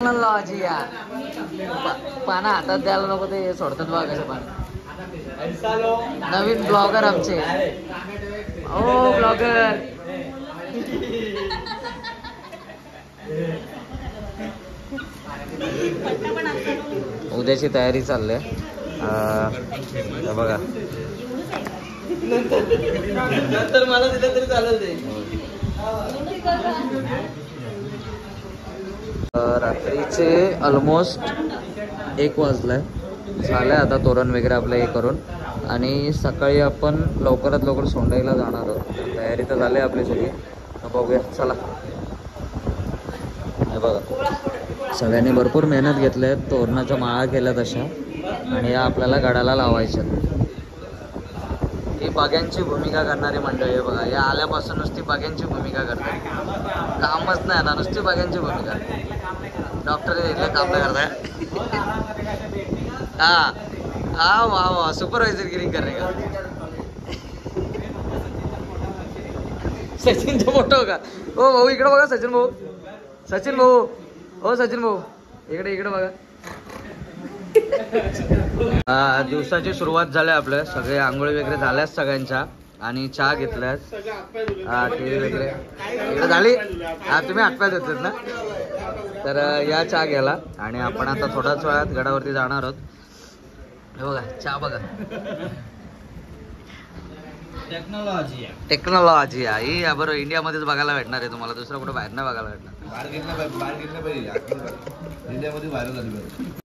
लावायची या पाना हातात द्यायला नको ते सोडतात बघा कसे पान. नवीन ब्लॉगर आमचे. ओ ब्लॉगर. उद्याची तयारी चालली बघा. नंतर मला दिलं तरी चालेल ते. रात्रीचे ऑलमोस्ट 1 वाजलाय. झालंय आता तोरण वगैरे आपलं हे करून आणि सकाळी आपण लवकरात लवकर सोंडाईला जाणार आहोत. तयारी तर झाली आपली सगळी. बघूया चला. हे बघा सगळ्यांनी भरपूर मेहनत घेतल्या. तोरणाच्या माळा केल्या तशा आणि या आपल्याला गडाला लावायच्या. ही बाग्यांची भूमिका करणारी मंडळी आहे बघा. या आल्यापासून नुसती बाग्यांची भूमिका करते. कामच नाही ना, नुसती बाग्यांची भूमिका. डॉक्टर काम नाही करताय. हा हा वा वा सुपरवायझर गिरिंग कर का. सचिनचा फोटो का. हो भाऊ इकडे बघा. सचिन भाऊ. सचिन भाऊ. हो सचिन भाऊ इकडे इकडे बघा. दिवसाची सुरुवात झाली. आपलं सगळे आंघोळी वगैरे झाल्यात सगळ्यांच्या आणि चहा घेतल्यात. हा टी वगैरे इकडे झाली. हा तुम्ही हातपाय धुतलेत ना. तर या चहा घ्यायला आणि आपण आता थोड्याच वेळात गडावरती जाणार आहोत. हे बघा चहा बघा. टेक्नॉलॉजी ही बरोबर इंडियामध्येच बघायला भेटणार आहे तुम्हाला. दुसरं कुठं बाहेर नाही बघायला भेटणार.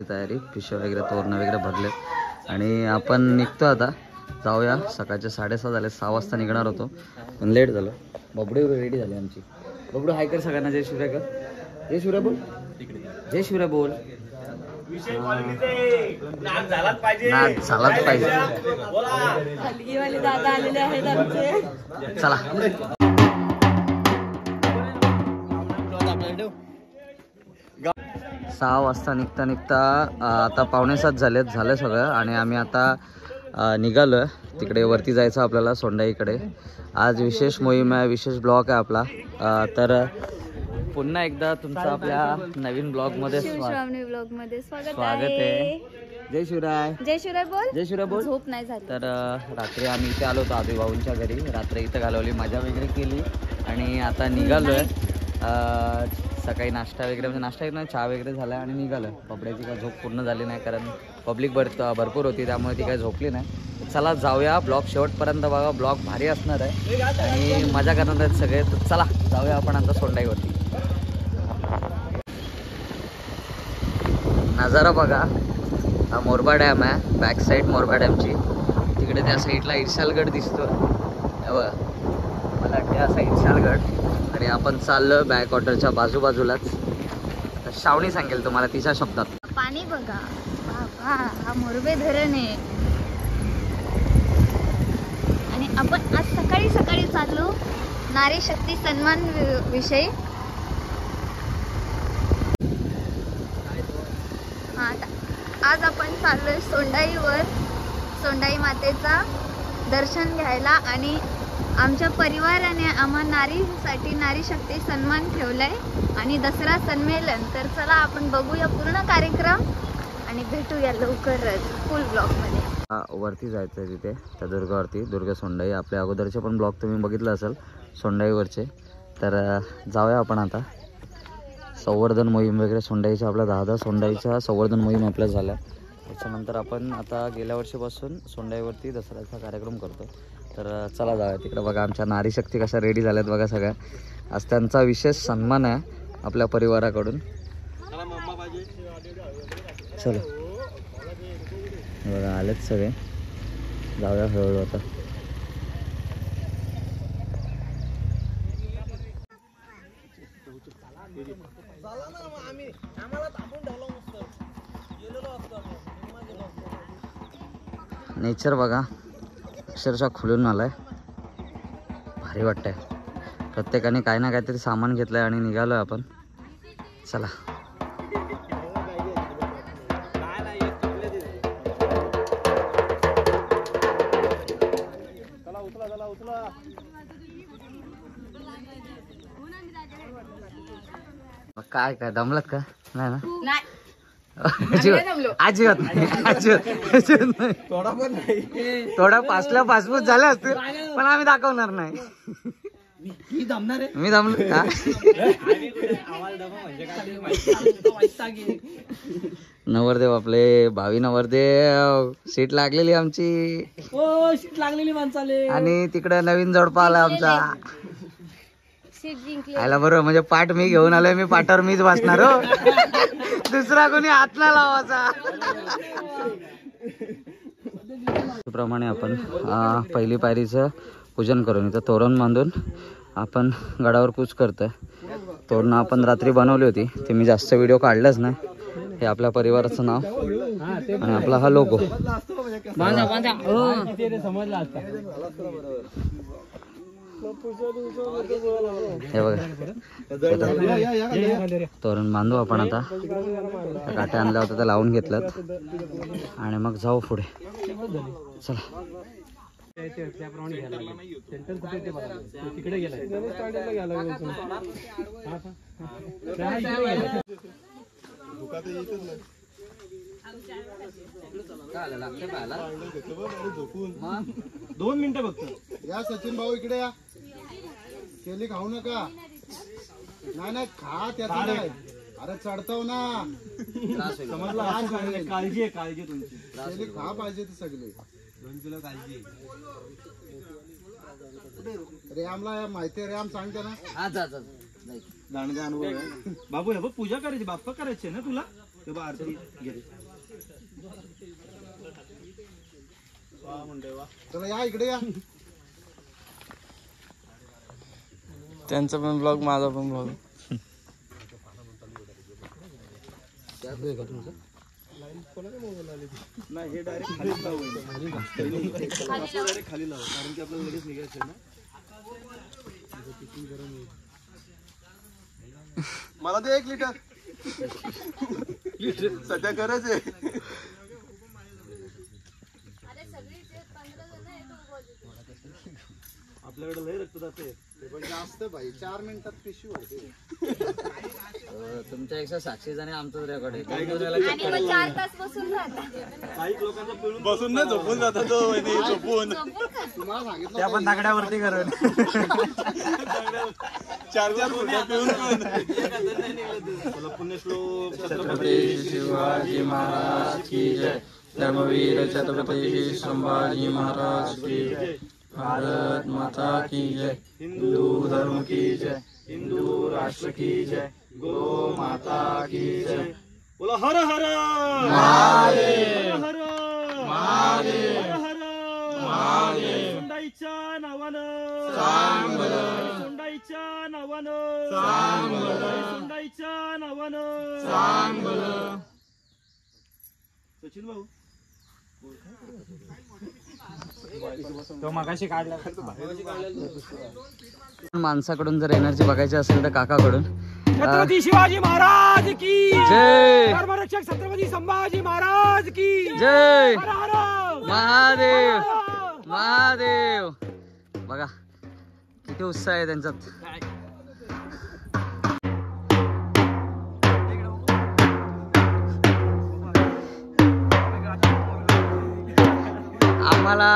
तयारी पिशव्या वगैरे तोरणं वगैरे भरले आणि आपण निघतो आता. जाऊया. सकाळचे 6:30 झाले. 6 वाजता निघणार होतो पण लेट झालं. बबडी रेडी झाली आमची. बबडू हाय कर सगळ्यांना. जय शिवराय कर. जय शिवराय बोल. जय शिवराय बोल. नाद झालाच पाहिजे. दादा आलेले आहेत आमचे. चला 6 वाजता निघता आता 6:45 झालं सगळं आणि आम्ही आता निघालो तिकडे वरती जायचं आपल्याला सोंडाईकडे. आज विशेष मोहीम आहे. विशेष ब्लॉग आहे आपला. तर पुन्हा एकदा तुमचं आपल्या नवीन ब्लॉगमध्ये स्वागत आहे. जय शिवराय. जय शिवराय बोल. जय शिवराय बोल. झोप नाही झाली. तर रात्री आम्ही इथे आलो होतो आदिभाऊंच्या घरी. रात्री इथं घालवली, मजा वगैरे केली आणि आता निघालोय. सकाळी नाश्ता वगैरे म्हणजे नाश्ता नाही चहा वगैरे झाला आणि निघालं. पबड्याची काय झोप पूर्ण झाली नाही कारण पब्लिक भरपूर होती त्यामुळे ती काही झोपली नाही. चला जाऊया. ब्लॉग शेवटपर्यंत बघा. ब्लॉग भारी असणार आहे आणि मजा करणार आहेत सगळे. तर चला जाऊया आपण आता सोंडाईवरती. नजारा बघा. हा मोरबा डॅम आहे. बॅक साईड मोरबा डॅमची. तिकडे त्या साईडला इर्शालगड दिसतो बघा. मला त्या साईड इर्शालगड आणि आपण चाललो बॅक वॉटरच्या बाजूबाजूलाच. श्रावणी सांगेल तुम्हाला तिच्या शब्दात. पाणी बघा. हा मोरबे धरण आहे आणि आपण आज सकाळी सकाळी चाललो नारी शक्ती सन्मान विषयी. आज आपण चाललोय सोंडाईवर. सोंडाई मातेचा दर्शन घ्यायला आणि आमच्या परिवाराने आम्हा नारीसाठी नारी शक्ती सन्मान ठेवलाय आणि दसरा संमेलन. तर चला आपण बघूया पूर्ण कार्यक्रम आणि भेटूया लवकरच फुल ब्लॉगमध्ये. वरती जायचं आहे तिथे त्या दुर्गावरती. दुर्ग सोंडाई आपल्या अगोदरचे पण ब्लॉग तुम्ही बघितलं असेल सोंडाईवरचे. तर जाऊया आपण आता. संवर्धन मोहीम वगैरे सोंडाईच्या आपल्या 10 सोंडाईच्या संवर्धन मोहीम आपल्या झाल्या. त्याच्यानंतर आपण आता गेल्या वर्षीपासून सोंडाईवरती दसऱ्याचा कार्यक्रम करतो. तर चला जाऊया तिकडे. बघा आमच्या नारी शक्ती कशा रेडी झाल्यात बघा सगळ्या. आज त्यांचा विशेष सन्मान आहे आपल्या परिवाराकडून. चलो बघा आलेत सगळे. जाऊया हळूहळू आता. नेचर बघा अक्षरशः खुलून आलाय. भारी वाटतंय. प्रत्येकाने काही ना काहीतरी सामान घेतलंय आणि निघालोय आपण. चला. काय काय दमलात का? नाही ना? नाही अजिबात नाही. थोडा पासला पासपूस झाला असते पण आम्ही दाखवणार नाही. मी दमलो का? नवरदेव आपले भावी नवरदेव. सीट लागलेली आमची. सीट लागलेली माणसाले. आणि तिकडे नवीन जोडपा आला आमचा. आयला बरोबर म्हणजे पाठ मी घेऊन आलोय. मी पाठावर मीच बसणार हो. दुसरा कोणी हात ना लावायचा. त्याप्रमाणे आपण पहिली पायरीचं पूजन करून इथं तोरण बांधून आपण गडावर कूच करतोय. तोरणं आपण रात्री बनवली होती. ते मी जास्त व्हिडिओ काढलाच नाही. हे आपल्या परिवाराचं नाव आणि आपला हा लोगो. हे बघा तोरण बांधू आपण आता. काट्या आणल्या होत्या त्या लावून घेतल्यात आणि मग जाऊ पुढे. चला. दोन मिनिटं फक्त. या सचिन भाऊ इकडे या. केली खाऊ नका. नाही खा त्याचं काय. अरे चढताव ना. काळजी आहे काळजी तुमची. केली खा पाहिजे ते सगळे. 2 किलो काळजी. रेमला माहिती आहे. रेम सांगते ना. दांडगा अनुभव आहे. बाबू हे बघ पूजा करायची. बाप्पा करायचे ना तुला. तेव्हा आरती घे. चला या इकडे या. त्यांचा पण ब्लॉग माझा पण ब्लॉग. नाही हे डायरेक्ट खाली लावू. डायरेक्ट खाली लावू कारण की आपल्याला लगेच निघायचं ना. मला दे 1 लिटर. सध्या गरज आहे. आपल्याकडे लय रक्तदाब आहे. जास्त भाई 4 मिनिटात पिशवी होते. तुमच्या 160 जण आमचं रेकॉर्ड आहे. आणि मग 4 तास बसून राहतात. काही लोकांचा पिळून बसून नाही झोपून जातात. झोपून तुम्हाला सांगितलं त्या पण दगड्यावरती करून 4 पिऊन पुण्यश्लोक छत्रपती शिवाजी महाराज की जय. धर्मवीर छत्रपती संभाजी महाराज की जय. भारत माता की जय. हिंदू धर्म की जय. हिंदू राष्ट्र की जय. गो माता की जय. बोला हर हर महादेव. हर महादेव. हर महादेव. सोंडाईच्या नावानं चांगलं. सोंडाईच्या नावानं चांगलं. सोंडाईच्या नावानं चांगलं. सचिन भाऊ माणसाकडून जर एनर्जी बघायची असेल तर काकाकडून. छत्रपती शिवाजी महाराज की जय. धर्मरक्षक छत्रपती संभाजी महाराज की जय हर हर महादेव. महादेव बघा किती उत्साह आहे त्यांच्यात. आम्हाला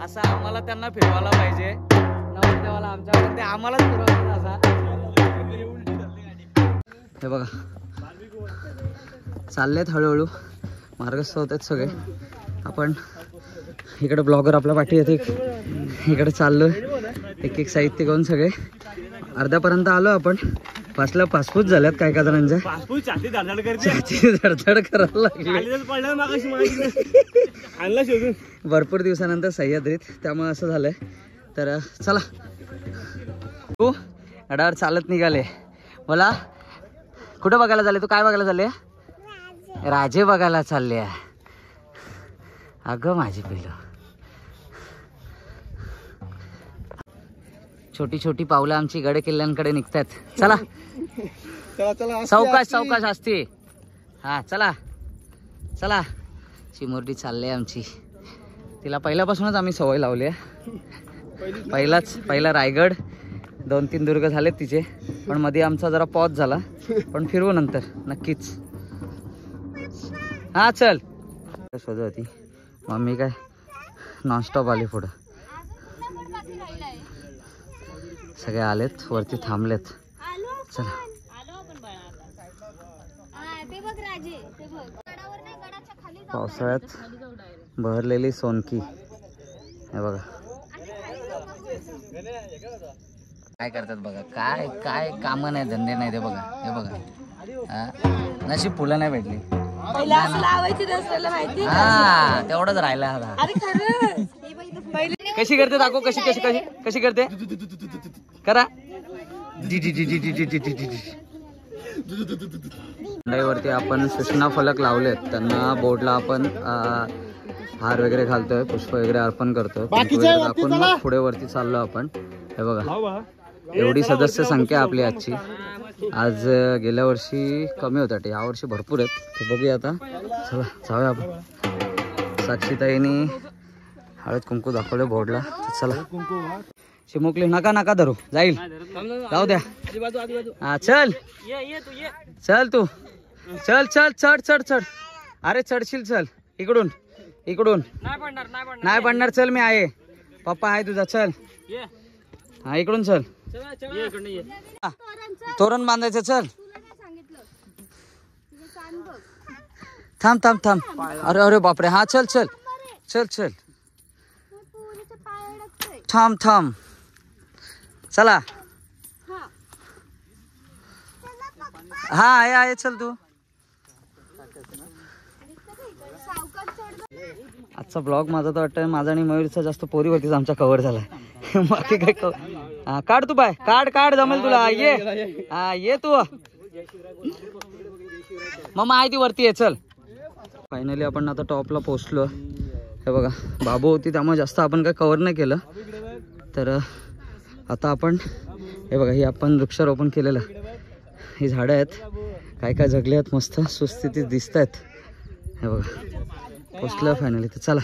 असं आम्हाला त्यांना फिरवायला पाहिजे. नवरदेवाला आमच्याकडे आम्हालाच फिरवायचं असा. हे बघा चाललेत हळूहळू. मार्गस्थ होत आहेत सगळे. आपण इकडे ब्लॉगर आपल्या पाठी येते. इकडे चाललोय एक एक साहित्य घेऊन. सगळे अर्ध्यापर्यंत आलो आपण. पासपूस झाल्यात काय काय जणांच्या. छाती धडधड करते. छाती धडधड करायला लागली. पडलं मागाशी आणला शोधून. भरपूर दिवसानंतर सह्याद्रीत त्यामुळे असं झालंय. तर चला तू गडावर चालत निघाले. मला कुठं बघायला चालले? तू काय बघायला चालले? राजे बघायला चालले. अगं माझी पिलं. छोटी छोटी पावलं आमची गड किल्ल्यांकडे निघतात. चला सावकाश सावकाश असते. हा चला चला. चिमुरडी चालली आमची. तिला पहिल्यापासूनच आम्ही सवय लावली आहे. पहिला रायगड 2-3 दुर्ग झालेत तिचे, पण मध्ये आमचा जरा पॉज झाला, पण फिरवू नंतर नक्कीच. हा चल. शोध होती मम्मी काय नॉनस्टॉप आली पुढं. सगळे आलेत वरती थांबलेत. चला पावसाळ्यात बहरलेली सोनकी हे बघा. काय करतात बघा, काय काय कामं नाही, धंदे नाही ते बघा. हे बघा नशीब फुलं नाही भेटली. हा तेवढंच राहिलं आता. कशी करते दाखव, कशी कशी कशी कशी करते करा. वरती आपण सूचना फलक लावलेत, त्यांना बोर्डला आपण हार वगैरे घालतोय, पुष्प वगैरे अर्पण करतोय, दाखवून मग पुढे वरती चाललो आपण. हे बघा एवढी सदस्य संख्या आपली आजची. आज गेल्या वर्षी कमी होतात, या वर्षी भरपूर आहेत. ते बघूया आता. चला जाऊया आपण. साक्षीताईनी हळद कुंकू दाखवले बोर्डला. चला चिमुकली नका नका धरू, जाईल जाऊ द्या. हा चल चल तू चल चल चढ चढ चढ. अरे चढशील, चल इकडून इकडून. नाही पडणार, चल मी आहे, पप्पा आहे तुझा, चल. हा इकडून चल. तोरण बांधायचं, चल. थांब थांब थांब. अरे अरे बापरे. हा चल चल चल चल. थांब थांब. चला. हा आहे चल तू. आजचा ब्लॉग माझा तर वाटतं माझा आणि मयूरचा जास्त पोरीवरतीच आमचा कव्हर झाला. बाकी काय हा काढ तू बाय, काढ काढ, जमेल तुला. ये हा ये तू. मग माहिती वरती आहे, चल. फायनली आपण आता टॉपला पोहोचलो. हे बघा बाबू होती त्यामुळे जास्त आपण काय कव्हर नाही केलं. तर आता आपण हे बघा, ही आपण वृक्षारोपण केलेलं, ही झाडं आहेत, काय काय जगले आहेत, मस्त सुस्थितीत दिसत आहेत. हे बघा पोचलं फायनली. तर चला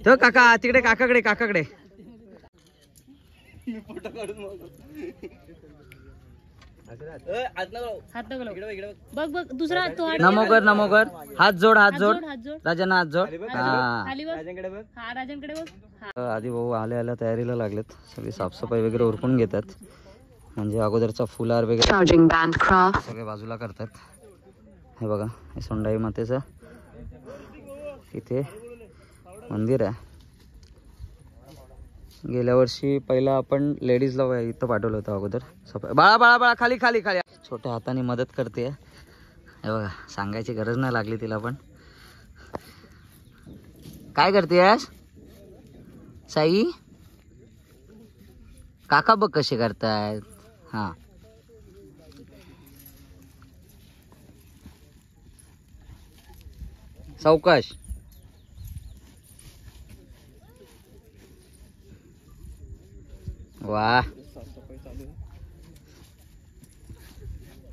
तो काका तिकडे, काकाकडे काकाकडे. बघ बघ दुसरा तो नमोकर नमोकर. हात जोड हात जोड. राजांना हात जोड. हा राजांकडे बघ. आधी भाऊ आल्या आल्या तयारीला लागलेत. सगळी साफसफाई वगैरे उरकून घेतात, म्हणजे अगोदरचा फुलार वगैरे सगळे बाजूला करतात. हे बघा हे सोंडाई मातेचं इथे मंदिर आहे. गेल्या वर्षी पहिला आपण लेडीजला इथं पाठवलं होतं अगोदर सफाई. बाळा बाळा बाळा खाली खाली खाली. छोट्या हाताने मदत करते. हे बघा सांगायची गरज नाही लागली तिला. पण काय करतेस साई? काका बघ कसे करतायत. हा सावकाश. वा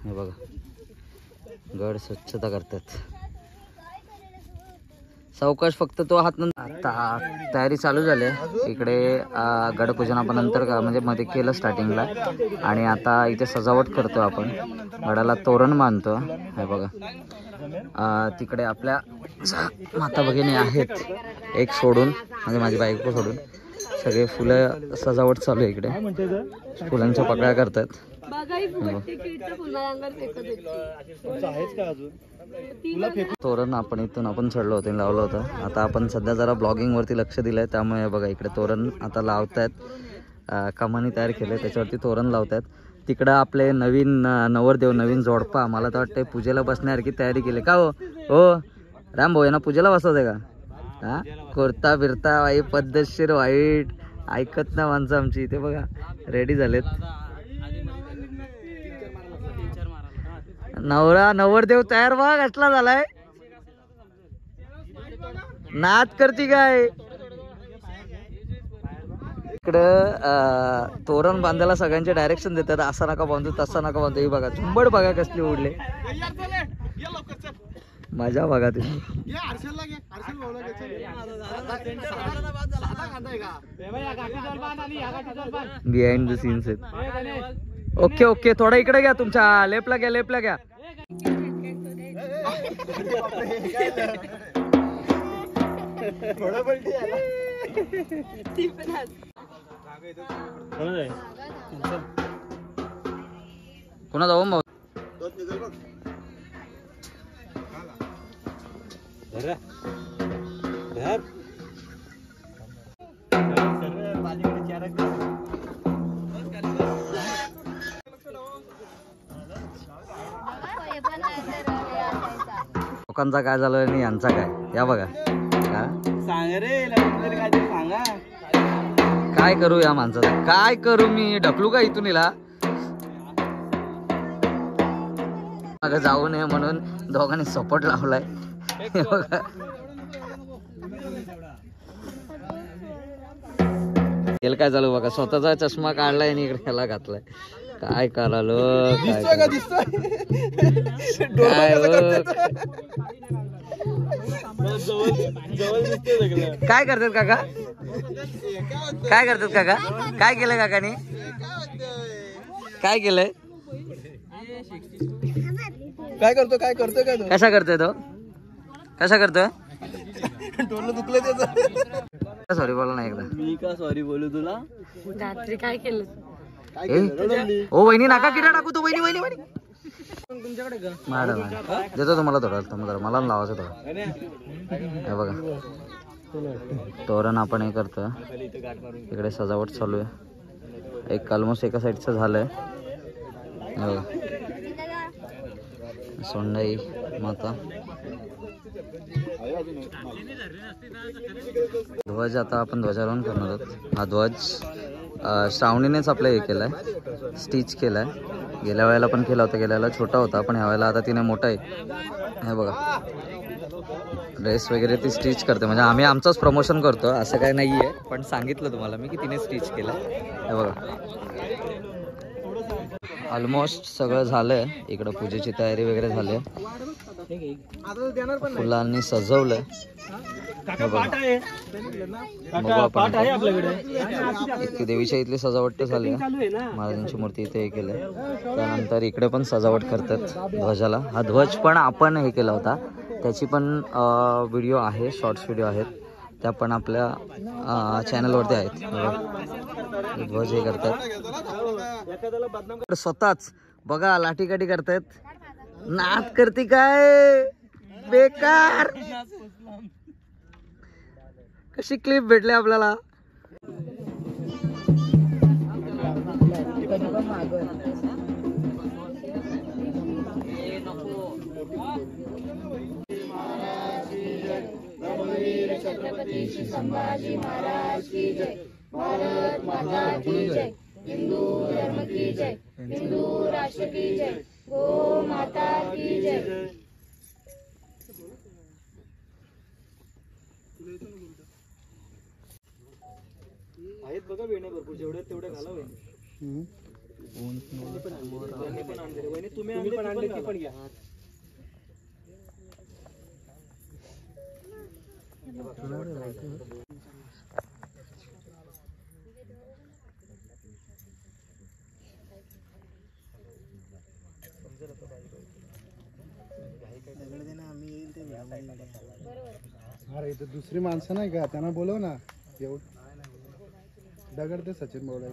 हे बघा गड स्वच्छता करतात. सावकाश फक्त तो हात. आता तयारी चालू झाली इकडे. गडपूजन आपण नंतर म्हणजे मध्ये केलं स्टार्टिंगला, आणि आता इथे सजावट करतो आपण. गडाला तोरण बांधतो. हे बघा तिकडे आपल्या माता भगिनी आहेत, एक सोडून म्हणजे माझी बायको सोडून सगळे फुलं सजावट चालू आहे इकडे. फुलांच्या पकड्या करतात. तोरण आपण इथून आपण चढलो होतो, लावलं होतं. आता आपण सध्या जरा ब्लॉगिंग वरती लक्ष दिलंय, त्यामुळे बघा इकडे तोरण आता लावतायत. कमानी तयार केलंय त्याच्यावरती तोरण लावतायत. तिकडं आपले नवीन नवरदेव, नवीन जोडपा, मला तर वाटतंय पूजेला बसण्यासारखी तयारी केली का हो. हो राम भाऊ यांना पूजेला बसवते का? हा कुर्ता बिरता वाई पद्धतशीर वाईट ऐकत ना माणसं आमची. इथे बघा रेडी झालेत. नवरा नवरदेव तयार बघ कसला झालाय. नाद करती काय. इकडं तोरण बांधायला सगळ्यांचे डायरेक्शन देतात. असा नका बांधू, तसा नका बांधू. हे बघा झुंबड बघा कसली उडले. मजा बघा तुम्ही. घे हर्षलला घे, हर्षल भाऊला घे, चल. बिहाइंड द सीन्स आहेत. ओके ओके, थोडा इकडे घ्या, तुमच्या लेफ्टला घ्या, लेफ्टला घ्या. कोणा जाऊ मग लोकांचा काय झालं आणि यांचा काय, या बघा. सांग रे काहीतरी सांगा. काय करू या माणसाचं, काय करू मी, ढकलू का इथून हिला? अगं जाऊ नये म्हणून दोघांनी सपोर्ट लावलाय. हे बघा. तेल काय झालं बघा, स्वतःचा चष्मा काढलाय आणि इकडे ह्याला घातलाय. काय करालो काय काय करतात काका, काय करतात काका, काय केलंय काकानी, काय केलंय, काय करतो काय करतोय काय कशा करतोय तो, कशा करतोय? डोलं दुखलं त्याचं. सॉरी बोला ना एकदा. मी का सॉरी बोलू तुला? रात्री काय केलं? ओ वहिनी नका किडा टाकू तो, वहिनी वहिनी वहिनी. मॅडम देतो तुम्हाला थोडं, जरा मला लावायचं थोडं. हे बघा तोरण आपण हे करतो, इकडे सजावट चालू आहे. एक ऑलमोस्ट एका साईडचं झालंय. हे बघा सोंडाई माता. ध्वज आता आपण ध्वजारोहण करणार आहोत. हा ध्वज श्रावणीनेच आपलं हे केलाय, स्टिच केलाय. गेल्या वेळेला पण केला होता, गेल्या वेळेला छोटा होता, पण ह्या वेळेला आता तिने मोठा आहे. हे बघा ड्रेस वगैरे ती स्टिच करते, म्हणजे आम्ही आमचंच प्रमोशन करतो असं काय नाही आहे, पण सांगितलं तुम्हाला मी की तिने स्टिच केलं. हे बघा ऑलमोस्ट सगळं झालंय. इकडं पूजेची तयारी वगैरे झाली आहे, फुलांनी सजवलंय. इतकी देवीच्या इथली सजावट तर झाली आहे, महाराजांची मूर्ती इथे हे केलंय. त्यानंतर इकडे पण सजावट करतात ध्वजाला. हा ध्वज पण आपण हे केला होता, त्याची पण व्हिडिओ आहे, शॉर्ट्स व्हिडिओ आहेत, त्या पण आपल्या चॅनलवरती आहेत. ध्वज हे करतात स्वतःच. बघा लाठीकाठी करतायत, नाद करते काय बेकार. कशी क्लिप भेटली आपल्याला. छत्रपती संभाजी महाराज की जय. भारत माता की जय. हिंदू धर्म की जय. हिंदू राष्ट्र की जय. गो माता की जय. आहेत बघा वेण्या भरपूर, जेवढे तेवढे घाला. तुम्ही पण आणले ती पण घ्या. अरे इथं दुसरी माणसं नाही का, त्यांना बोलव ना. एवढं दगड ते सचिन बोलाय.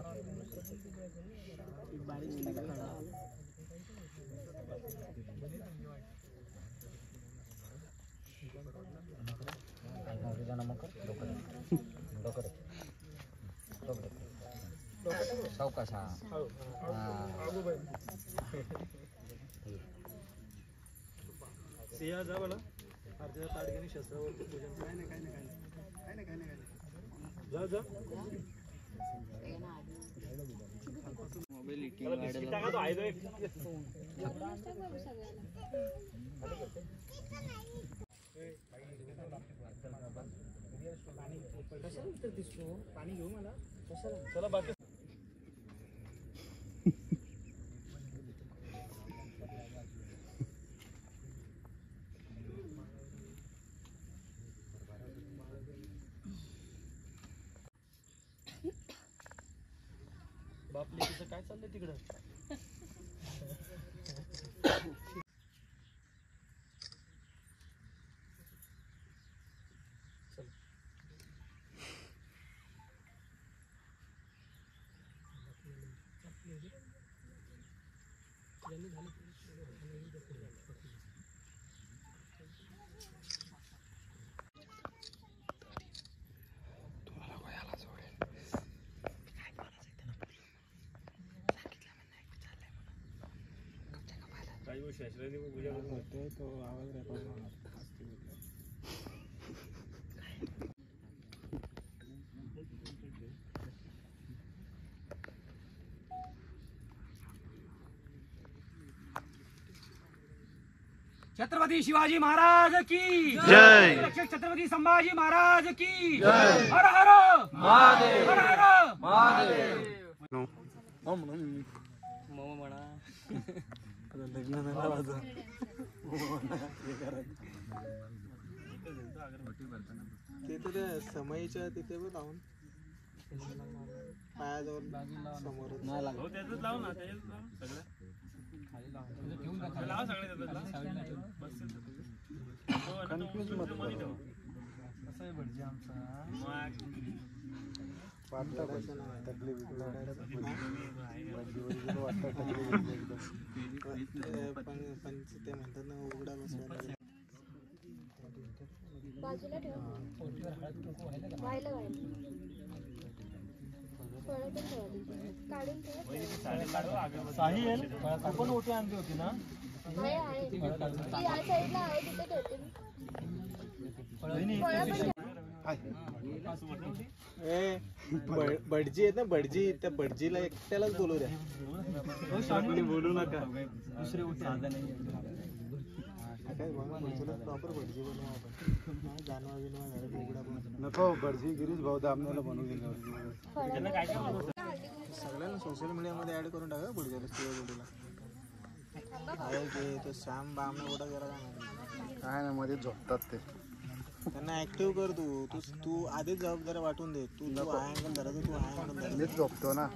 सिया जा बोला अर्ध्या ताडग्याने शस्त्रावरती पूजन. काय नाही काय नाही काय नाही काय नाही काय नाही. जा जा पाणी घेऊ मला चला बाकी. काय चाललंय तिकडं? छत्रपती शिवाजी महाराज की जय. छत्रपती संभाजी महाराज की जय. हर हर महादेव. हर हर महादेव. तिथे समयीच्या तिथे पण लावून पायाजवळ समोर नाही लागत. ते म्हणतात ना उघडा बसवायला. बाजूला ठेव. व्हायला काढून ठेव. साहिल कोण ओटी आणली होती ना? आहे ती या साईडला आहे तिथे ठेवते मी. भटजी आहेत ना, भटजी, त्या भटजीला एकट्यालाच बोलू द्या. बोलू नका. दुसरी ओटी प्रॉपर भटजी बनवा आपण. जानवा बिनवा झालं उघडा पण नको. भटजी गिरीश भाऊ दामण्याला बनवून दिलं. सगळ्यांना सोशल मीडियामध्ये ऍड करून टाका. पुढच्या जोडीला आहे ते तो श्याम बाम एवढा जरा काय ना मध्ये झोपतात ते. त्यांना ऍक्टिव्ह कर. तू आधीच जबाबदारी वाटून दे. तू हा अँगल धरायचं, तू हा अँगल धरायचं. मीच झोपतो ना.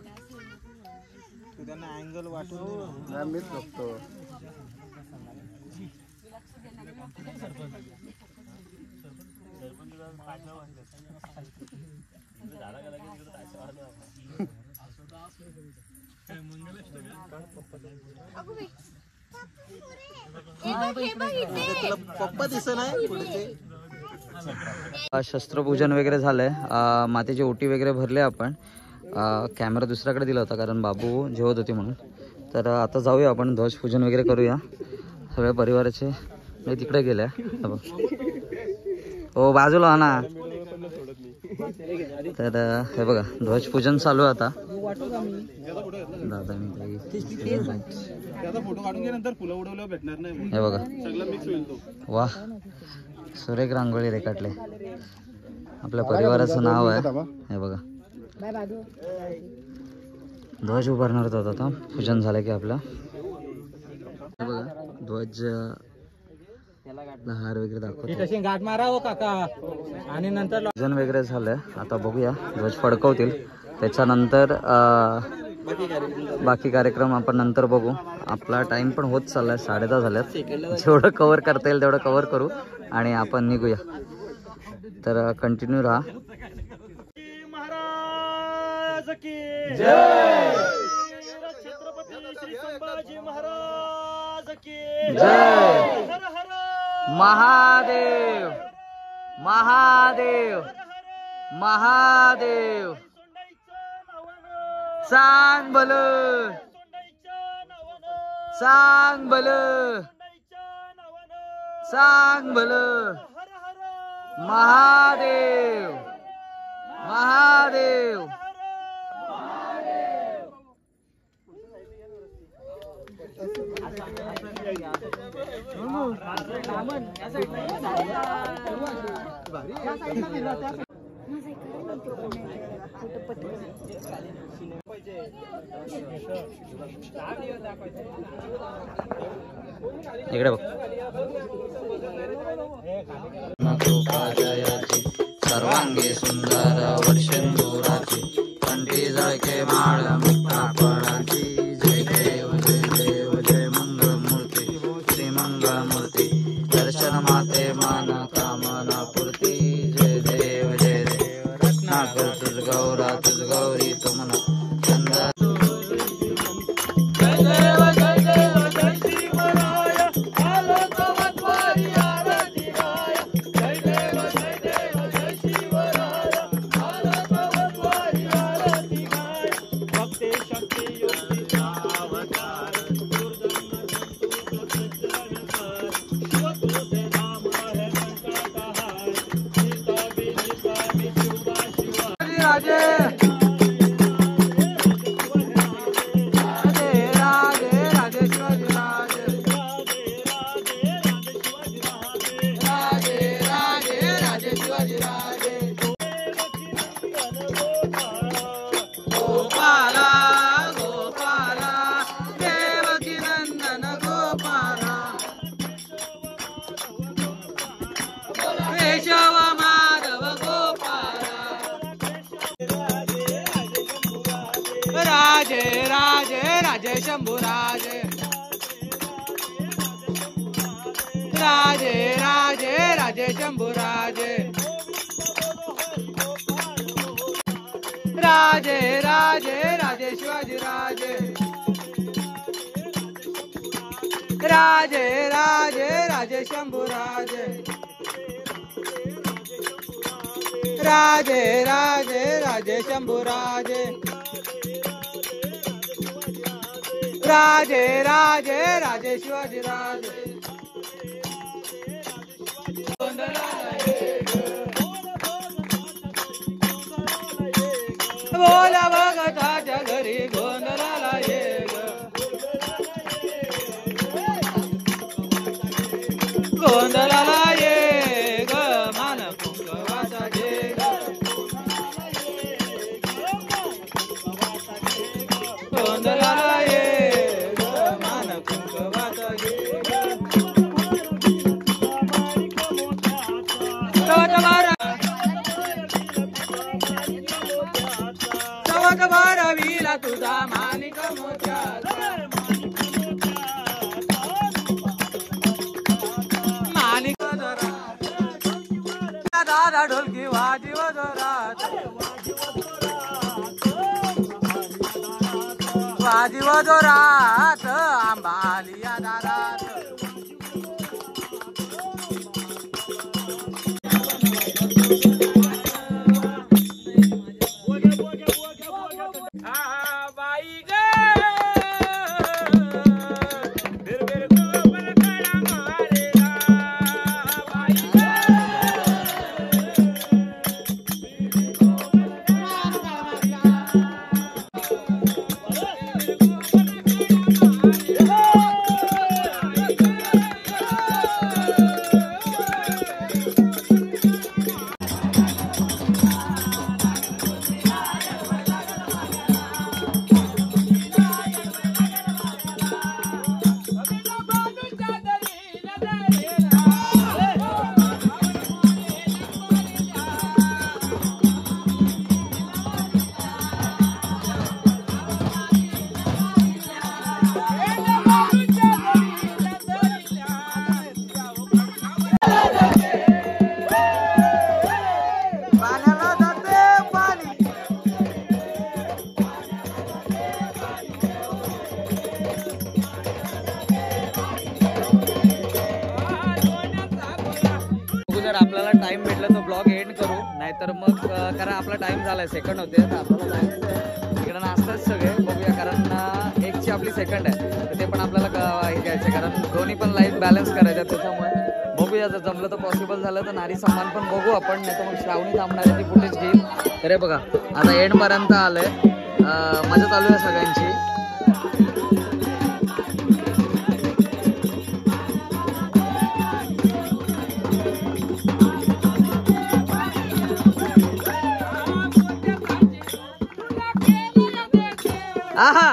तू त्यांना अँगल वाटून दे ना. मीच झोपतो. पप्पा दिसत नाही पुढचे. शस्त्रपूजन वगैरे झालंय. मातेची ओटी वगैरे भरले आपण. कॅमेरा दुसऱ्याकडे दिला होता कारण बाबू जेवत होते म्हणून. तर आता जाऊया आपण ध्वजपूजन वगैरे करूया. सगळ्या परिवाराचे मी तिकडे गेल्या. हो बाजूला हा ना. तर हे बघा ध्वजपूजन चालू आहे आता. दादा मी फोटो काढून घे, नंतर फुलं उडवल्यावर भेटणार नाही. हे बघा सगळं मिक्स होईल तो. वा सुरेख रांगोळी रेखाटले. आपल्या परिवाराचं नाव आहे. हे बघा ध्वज उभारणार होता आता. पूजन झालं की आपलं हे बघा ध्वज हार वगैरे दाखवतो. गाठ मारा हो काका. आणि नंतर पूजन वगैरे झालंय. आता बघूया ध्वज फडकवतील. त्याच्यानंतर बाकी कार्यक्रम आपण नंतर बघू. आपला टाइम पण होत चाललाय. 10:30 झाल्यात. जेवढं कव्हर करता येईल तेवढं कव्हर करू आणि आपण निघूया. तर कंटिन्यू राहा. महाराज की जय. छत्रपती श्री संभाजी महाराज की जय. हर हर महादेव महादेव महादेव. सांग भल सांग भल सांग भल. महादेव महादेव. इकडे बघ. सर्वांगी सुंदर वर्षेंदुराची कंठी जळ के माळ मुक्ता फळांची जय देव जय मंगळ मूर्ती श्री मंगळ मूर्ती दर्शन माते मन कामना पूर्ती जय देव रत्नाकर तुझ गौरा तुझ गौरी तुमना चंदा राजे शंभू राजे शंभू राजे शिवाजी राजे शंभू राजे शंभू राजे राजे शिवाजी राजे बोला भगताच्या घरी गोंधळाला ये गोंधळाला ये ग मान कुंकवाचा घे गोंधळाला ये बारावीला तुझा मानिक मोत्याचा मानिक दादा ढोलकी वाजी वजोरात आंबा आलिया दारात जर आपल्याला टाइम भेटला तर ब्लॉग एंड करू, नाहीतर मग कारण आपला टाइम झालाय, सेकंड होते तर आपल्याला जायचं इकडे नाचतात सगळे, बघूया. कारण एकची आपली सेकंड आहे तर ते पण आपल्याला हे घ्यायचं, कारण दोन्ही पण लाईफ बॅलन्स करायचं. त्याच्यामुळे बघूया, जर जमलं तर पॉसिबल झालं तर नारी सन्मान पण बघू आपण, नाही तर मग श्रावणी थांबणार आहे ती फुटेज घेईल. तर हे बघा आता एंडपर्यंत आलंय, मजा चालू आहे सगळ्यांची. आहा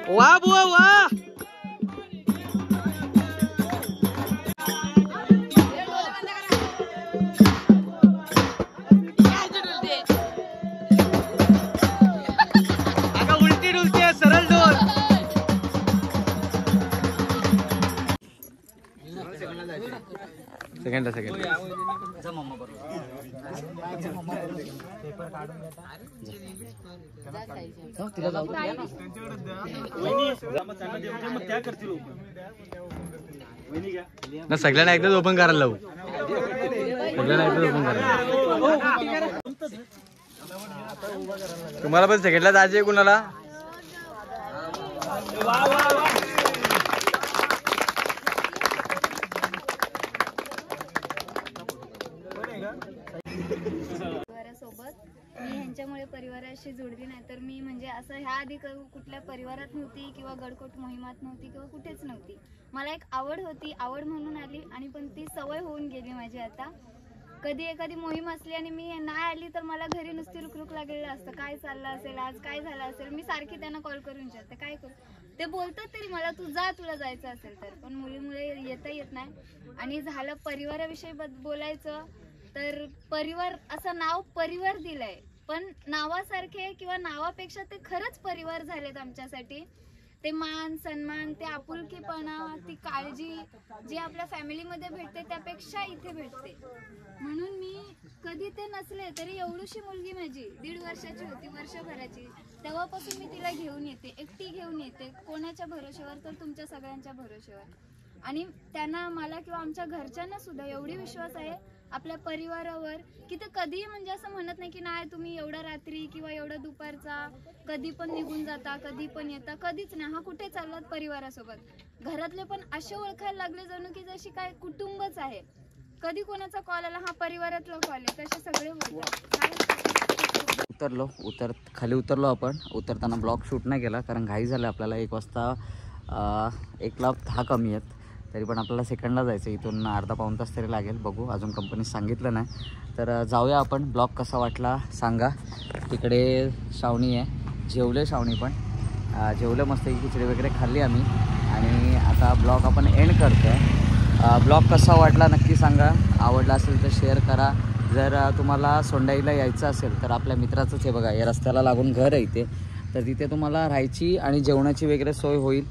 वाह बुआ वाह. सेकंड ना सगळ्यांना एकदाच ओपन करायला लावू. सगळ्यांना एकदाच ओपन करायला. तुम्हाला पण सेकंडला जायचे कुणाला? परिवारासोबत मी ह्यांच्यामुळे परिवाराशी जोडली नाही तर मी म्हणजे असं ह्या आधी कुठल्या परिवारात नव्हती किंवा गडकोट मोहिमात नव्हती किंवा कुठेच नव्हती. मला एक आवड होती, आवड म्हणून आली आणि पण ती सवय होऊन गेली माझी. आता कधी एखादी मोहीम असली आणि मी नाही आली तर मला घरी नुसती रुकरुक लागलेलं असतं, काय चाललं असेल, आज काय झालं असेल. मी सारखी त्यांना कॉल करून विचारते काय करू. ते बोलतात तरी मला तू जा, तुला जायचं असेल तर, पण मुलीमुळे येता येत नाही. आणि झालं परिवाराविषयी बोलायचं तर परिवार असं नाव परिवार दिलंय, पण नावासारखे किंवा नावापेक्षा ते खरंच परिवार झालेत आमच्यासाठी. ते मान सन्मान, ते आपुलकीपणा, ती काळजी जी आपल्या फॅमिलीमध्ये भेटते त्यापेक्षा इथे भेटते. म्हणून मी कधी ते नसले तरी एवढीशी मुलगी माझी 1.5 वर्षाची होती, वर्षभराची, तेव्हापासून मी तिला घेऊन येते, एकटी घेऊन येते. कोणाच्या भरोश्यावर तर तुमच्या सगळ्यांच्या भरोश्यावर. आणि त्यांना, मला किंवा आमच्या घरच्यांना सुद्धा एवढी विश्वास आहे आपल्या परिवारावर की ते कधीही म्हणजे असं म्हणत नाही की नाही तुम्ही एवढा रात्री किंवा एवढा दुपारचा कधी पण निघून जाता, कधी पण येता, कधीच नाही. हा कुठे चाललात परिवारासोबत. घरातले पण असे ओळखायला लागले जणू की जशी काय कुटुंबच आहे. कधी कोणाचा कॉल आला, हा परिवारातला कॉल आहे, तसे सगळे बोलतात. खाली उतरलो आपण. उतरताना ब्लॉग शूट नाही केला कारण घाई झालं आपल्याला. 1 वाजता 1ला 10 कमी आहेत तरी पण आपल्याला सेकंडला जायचं. इथून अर्धा पाऊण तास तरी लागेल, बघू. अजून कंपनी सांगितलं नाही तर जाऊया आपण. ब्लॉग कसा वाटला सांगा. तिकडे श्रावणी आहे, जेवले श्रावणी पण जेवलं मस्त, खिचडी वगैरे खाल्ली आम्ही आणि आता ब्लॉग आपण एंड करतो आहे. ब्लॉग कसा वाटला नक्की सांगा. आवडला असेल तर शेअर करा. जर तुम्हाला सोंडाईला यायचं असेल तर आपल्या मित्राचंच आहे बघा, या रस्त्याला लागून घर आहे इथे, तर तिथे तुम्हाला राहायची आणि जेवणाची वगैरे सोय होईल.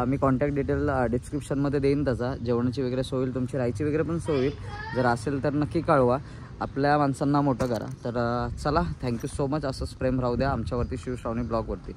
मी कॉन्टॅक्ट डिटेल डिस्क्रिप्शनमध्ये देईन त्याचा. जेवणाची वगैरे सोय होईल, तुमची राहायची वगैरे पण सोय होईल. जर असेल तर नक्की कळवा, आपल्या माणसांना मोठं करा. तर चला, थँक्यू सो मच. असंच प्रेम राहू द्या आमच्यावरती, शिवश्रावणी ब्लॉगवरती.